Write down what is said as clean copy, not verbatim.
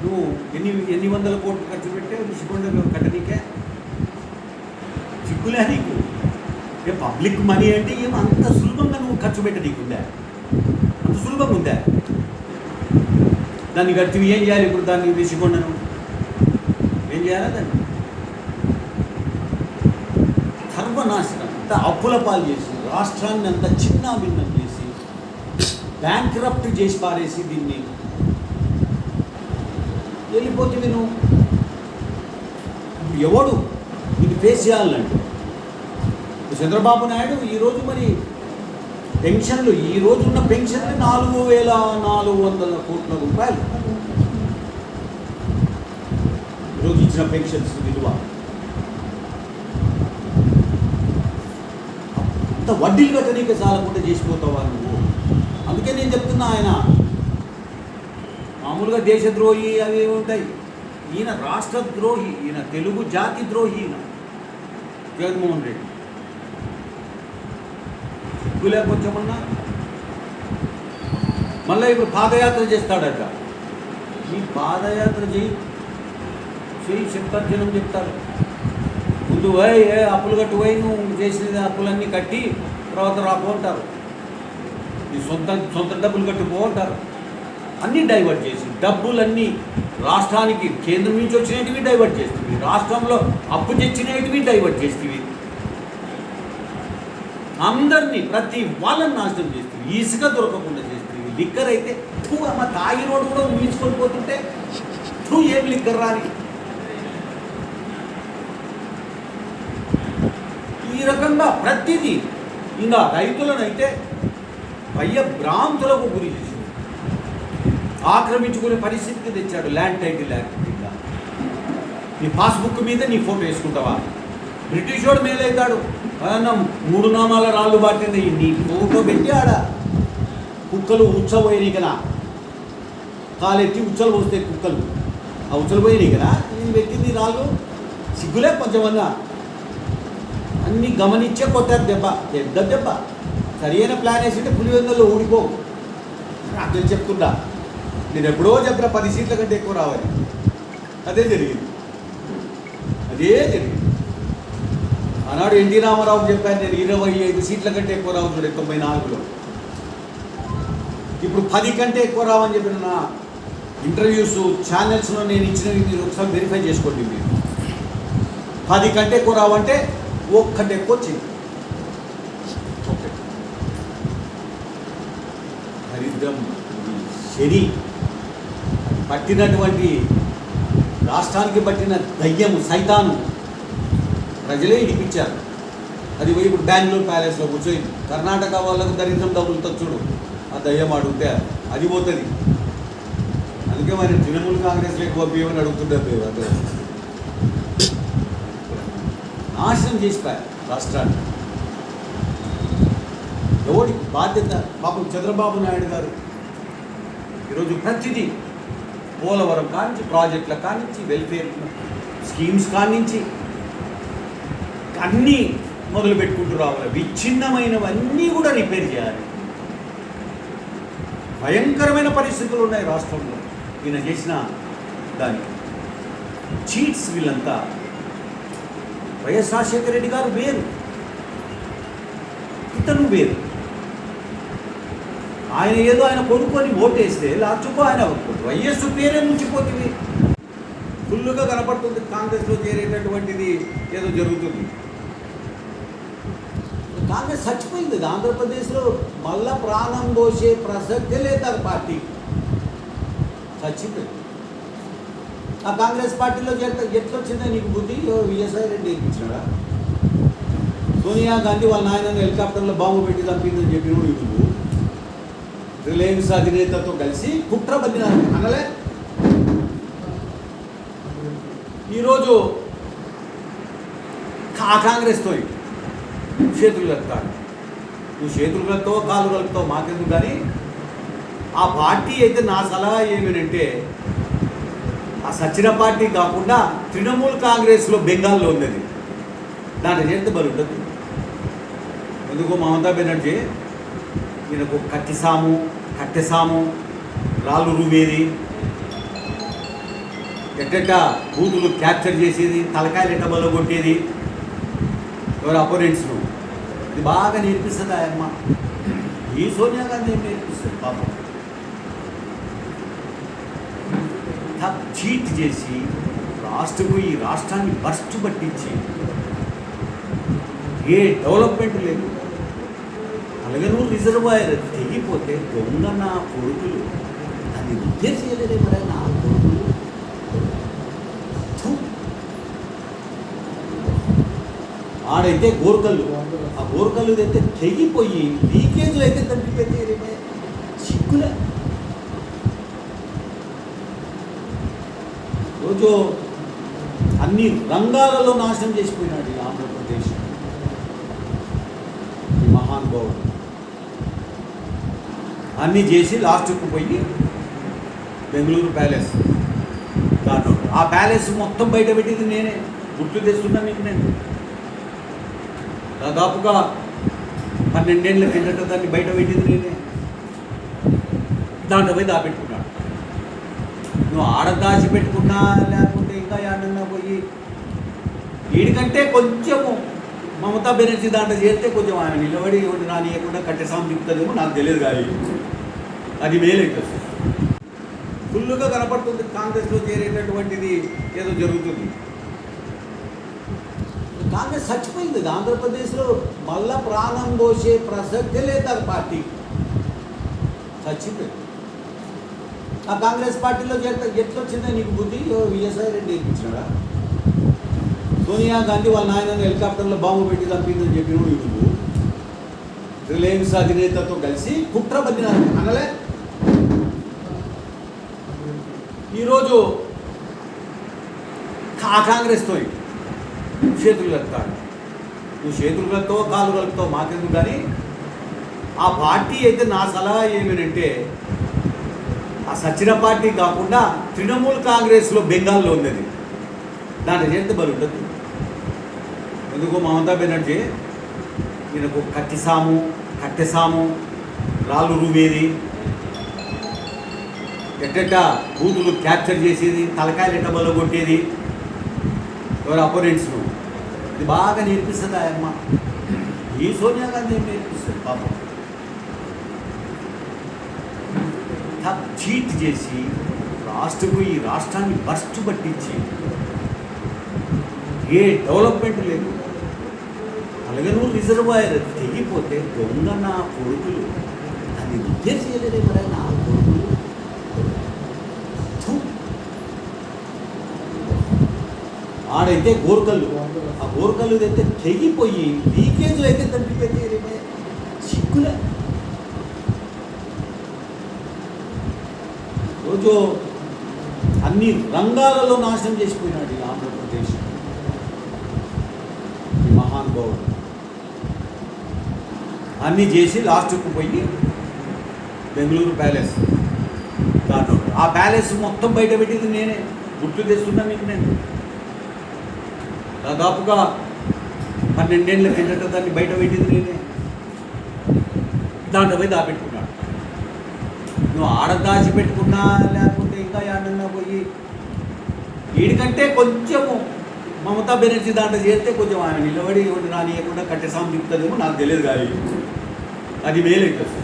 నువ్వు ఎన్ని వందల కోట్లు ఖర్చు పెట్టే రిషికొండ కట్టనీకే సిగ్గులే నీకు. పబ్లిక్ మనీ అంటే ఏమో అంత సులభంగా నువ్వు ఖర్చు పెట్టనీకుందా? అంత సులభంగా ఉందా? దాన్ని కడితే ఏం చేయాలి ఇప్పుడు? దాన్ని రిషికొండను ఏం చేయాలా? దాన్ని సర్వనాశనం, అంతా అప్పుల పాలు చేసి రాష్ట్రాన్ని అంతా చిన్నాభిన్నం చేసి బ్యాంక్రప్ట్ చేసి పారేసి దీన్ని వెళ్ళిపోతుంది. నువ్వు ఇప్పుడు ఎవడు ఇది ఫేస్ చేయాలంటే చంద్రబాబు నాయుడు ఈరోజు మరి పెన్షన్లు, ఈరోజు ఉన్న పెన్షన్లు 4,400 కోట్ల రూపాయలు. ఈరోజు ఇచ్చిన పెన్షన్స్ విలువ అంత వడ్డీలు కట్టనీకే చాలకుండా చేసిపోతావా నువ్వు? అందుకే నేను చెప్తున్నా, ఆయన మామూలుగా దేశద్రోహి అవి ఉంటాయి, ఈయన రాష్ట్రద్రోహి, ఈయన తెలుగు జాతి ద్రోహి, ఈయన జగన్మోహన్ రెడ్డి. సిగ్గులే కొంచెమన్నా? మళ్ళీ ఇప్పుడు పాదయాత్ర చేస్తాడట. ఈ పాదయాత్ర చేయి చెప్తారు, జనం చెప్తారు. ముందు పోయి అప్పులు కట్టు పోయి నువ్వు చేసిన అప్పులన్నీ కట్టి తర్వాత రాకుంటారు, నీ సొంత డబ్బులు కట్టుకోంటారు. అన్నీ డైవర్ట్ చేసి డబ్బులన్నీ రాష్ట్రానికి కేంద్రం నుంచి వచ్చినవి డైవర్ట్ చేస్తుంది, రాష్ట్రంలో అప్పు తెచ్చినవి డైవర్ట్ చేస్తుంది, అందరినీ ప్రతి వాళ్ళని నాశనం చేస్తుంది, ఇసుక దొరకకుండా చేస్తుంది. లిక్కర్ అయితే అమ్మ తాగినోడు కూడా ఊహించుకొని పోతుంటే ఏం లిక్కర్ రాని. ఈ రకంగా ప్రతిదీ ఇంకా రైతులనైతే భ్రాంతులకు గురి చేసింది, ఆక్రమించుకునే పరిస్థితికి తెచ్చాడు. ల్యాండ్ టైటిల్ యాక్ట్ కింద నీ పాస్బుక్ మీద నీ ఫోటో వేసుకుంటావా? బ్రిటిష్ వాడు మేలవుతాడు, 3 నామాల రాళ్ళు బాటింది నీ ఫోటో పెట్టి ఆడ కుక్కలు ఉచ్చబోయినాయి కదా, కాలెత్తి ఉచ్చలు పోస్తాయి కుక్కలు, ఆ ఉచ్చలు పోయినాయి కదా, నేను పెట్టింది రాళ్ళు. సిగ్గులే కొంచెమన్నా? అన్నీ గమనించే కొట్టారు దెబ్బ, పెద్ద దెబ్బ. సరైన ప్లాన్ వేసింటే పులివెందుల్లో ఊడిపో. అదే చెప్తుండా, నేను ఎప్పుడో చెప్పిన 10 సీట్ల కంటే ఎక్కువ రావాలి. అదే జరిగింది. ఆనాడు ఎన్టీ రామారావు చెప్పాను నేను 25 సీట్ల కంటే ఎక్కువ రావు చూడండి 94లో. ఇప్పుడు 10 కంటే ఎక్కువ రావని చెప్పిన నా ఇంటర్వ్యూస్ ఛానల్స్లో నేను ఇచ్చినవి మీరు ఒకసారి వెరిఫై చేసుకోండి. మీరు 10 కంటే ఎక్కువ రావంటే ఒక్కటి ఎక్కువ వచ్చింది. దరిద్రం, శని పట్టినటువంటి రాష్ట్రానికి పట్టిన దయ్యము, సైతాను ప్రజలే ఇడిపించారు. అది పోయి ఇప్పుడు బెంగళూరు ప్యాలెస్లో కూర్చోయింది. కర్ణాటక వాళ్ళకు దరిద్రం తగులుతుంది చూడు, ఆ దయ్యం అడిగితే అది పోతుంది. అందుకే మరి తృణమూల్ కాంగ్రెస్లో ఎక్కువ బియ్యమని అడుగుతుంటారు. అదే నాశనం చేసిపోయారు రాష్ట్రాన్ని. ఎవడి బాధ్యత? పాపం చంద్రబాబు నాయుడు గారు ఈరోజు ప్రతిదీ పోలవరం కానించి, ప్రాజెక్టుల కానించి, వెల్ఫేర్ స్కీమ్స్ కానించి అన్నీ మొదలు పెట్టుకుంటూ రావాలి. విచ్ఛిన్నమైనవన్నీ కూడా రిపేర్ చేయాలి. భయంకరమైన పరిస్థితులు ఉన్నాయి రాష్ట్రంలో ఈయన చేసిన దానికి. చీట్స్ వీళ్ళంతా. వైఎస్ రాజశేఖర రెడ్డి గారు వేరు, ఇతను వేరు. ఆయన ఏదో ఆయన కొనుక్కొని ఓటేస్తే లాచుకో ఆయన వైఎస్ పేరే ముంచిపోతుంది. ఫుల్లుగా కనపడుతుంది కాంగ్రెస్లో చేరేటటువంటిది ఏదో జరుగుతుంది. కాంగ్రెస్ చచ్చిపోయింది. ఆంధ్రప్రదేశ్లో మళ్ళా ప్రాణం పోసే ప్రసక్తే లేదు. ఆ పార్టీ చచ్చిపోయింది. ఆ కాంగ్రెస్ పార్టీలో ఎట్లొచ్చిందో నీకు బుద్ధి? విజయసాయి రెడ్డి ఇచ్చినాడా? సోనియా గాంధీ వాళ్ళ నాయనను హెలికాప్టర్లో బాంబు పెట్టి చంపిందని చెప్పినోడు నువ్వు. రిలయన్స్ అధినేతతో కలిసి కుట్ర బద్దినారు అనలే. ఈరోజు ఆ కాంగ్రెస్తో చేతులు కలుపుతాడు. నువ్వు చేతులు కలుపుతావు, కాళ్ళు కలుపుతావు, మాకెందుకు. కానీ ఆ పార్టీ అయితే నా సలహా ఏమిటంటే ఆ సచిన పార్టీ కాకుండా తృణమూల్ కాంగ్రెస్లో బెంగాల్లో ఉన్నది, దాంట్లో చేస్తే బలి ఉండదు. ఎందుకు మమతా బెనర్జీ ఈయనకు కట్టెసాము రాళ్ళు రువేది ఎట్ట బూతులు క్యాప్చర్ చేసేది, తలకాయలు ఎట్ట బల్ల కొట్టేది ఎవరు అపోనెంట్స్ను, ఇది బాగా నేర్పిస్తుంది ఆయమ్మ. ఈ సోనియా గాంధీ ఏం నేర్పిస్తుంది పాపం. చీట్ చేసి ఈ రాష్ట్రాన్ని బస్టు పట్టించి ఏ డెవలప్మెంట్ లేదు. అలగనూరు రిజర్వాయర్ తెగిపోతే దొంగ నా కొడుకులు దాన్ని రిపేర్ చేయలేదే మరి నా కొడుకులు. ఆడైతే గోర్కల్లు, ఆ గోర్కల్లు అయితే తెగిపోయి లీకేజ్లు అయితే తగ్గిపోతే సిగ్గులే. రోజు అన్ని రంగాలలో నాశనం చేసిపోయినాడు ఈ ఆంధ్రప్రదేశ్ ఈ మహానుభావుడు. అన్నీ చేసి లాస్ట్కు పోయి బెంగళూరు ప్యాలెస్ దాంట్లో ఆ ప్యాలెస్ మొత్తం బయట పెట్టింది నేనే. గుర్తు తెస్తున్నా మీకు నేను. దాదాపుగా 12 ఏళ్ళ కిందట దాన్ని బయట పెట్టింది నేనే. దాంట్లో పోయి దాపెట్టుకున్నాడు. నువ్వు ఆడ దాచిపెట్టుకున్నా లేకపోతే ఇంకా ఏడన్నా పోయి వీడికంటే కొంచెము మమతా బెనర్జీ దాంట్లో చేస్తే కొంచెం ఆమె నిలబడి రానియకుండా కట్టెసాం తిప్పుతుందేమో నాకు తెలియదు. కానీ అది మేలైతుంది. ఫుల్లుగా కనపడుతుంది కాంగ్రెస్లో చేరేటటువంటిది ఏదో జరుగుతుంది. కాంగ్రెస్ చచ్చిపోయింది. ఆంధ్రప్రదేశ్లో మళ్ళా ప్రాణం పోసే ప్రసక్తే లేదు. ఆ పార్టీ చచ్చిపోయింది. ఆ కాంగ్రెస్ పార్టీలో చేరితే ఎట్లొచ్చిందే నీకు బుద్ధి? విజయసాయి రెడ్డి ఇప్పించినాడా? సోనియా గాంధీ వాళ్ళ నాయనని హెలికాప్టర్లో బాంబు పెట్టి చంపిందని చెప్పిన నువ్వు రిలయన్స్ అధినేతతో కలిసి కుట్ర పట్టినారు అనలే. ఈరోజు ఆ కాంగ్రెస్తో చేతులు కలుపుతాడు. నువ్వు చేతులు కలుపుతావు, కాళ్ళు కలుపుతావు, మాకెందుకు. కానీ ఆ పార్టీ అయితే నా సలహా ఏమేనంటే ఆ సచిన పార్టీ కాకుండా తృణమూల్ కాంగ్రెస్లో బెంగాల్లో ఉన్నది దాంట్లో చేస్తే బలి ఉంటుంది. ఎందుకో మమతా బెనర్జీ ఈయనకు కట్టెసాము రాళ్ళు రువేది, ఎట్ట బూతులు క్యాప్చర్ చేసేది, తలకాయలు ఎట్ట బల్ల కొట్టేది ఎవరు అపోనెంట్స్ను, ఇది బాగా నేర్పిస్తుంది ఆయమ్మ. ఈ సోనియా గాంధీ ఏం నేర్పిస్తుంది పాపం. చీట్ చేసి ఈ రాష్ట్రాన్ని బస్టు పట్టించి ఏ డెవలప్మెంట్ లేదు. అలగనూరు రిజర్వాయర్ తెగిపోతే దొంగ నా కొడుకులు దాన్ని రిపేర్ చేయలేదే మరి నా కొడుకులు. ఆడైతే గోర్కల్లు, ఆ గోర్కల్లు అయితే తెగిపోయి లీకేజ్లు అయితే తగ్గిపోతే సిగ్గులే. రోజు అన్ని రంగాలలో నాశనం చేసిపోయినాడు ఈ ఆంధ్రప్రదేశ్ ఈ మహానుభావుడు. అన్నీ చేసి లాస్ట్కు పోయి బెంగళూరు ప్యాలెస్ దాంట్లో ఆ ప్యాలెస్ మొత్తం బయట పెట్టింది నేనే. గుర్తు తెస్తున్నా మీకు నేను. దాదాపుగా 12 ఏళ్ళ కిందట దాన్ని బయట పెట్టింది నేనే. దాంట్లో పోయి దాపెట్టుకున్నాడు. నువ్వు ఆడ దాచిపెట్టుకున్నా లేకపోతే ఇంకా ఏడన్నా పోయి వీడికంటే కొంచెము మమతా బెనర్జీ దాంట్లో చేస్తే కొంచెం ఆమె నిలబడి రానియకుండా కట్టెసాం తిప్పుతుందేమో నాకు తెలియదు. కానీ అది మేలైతుంది.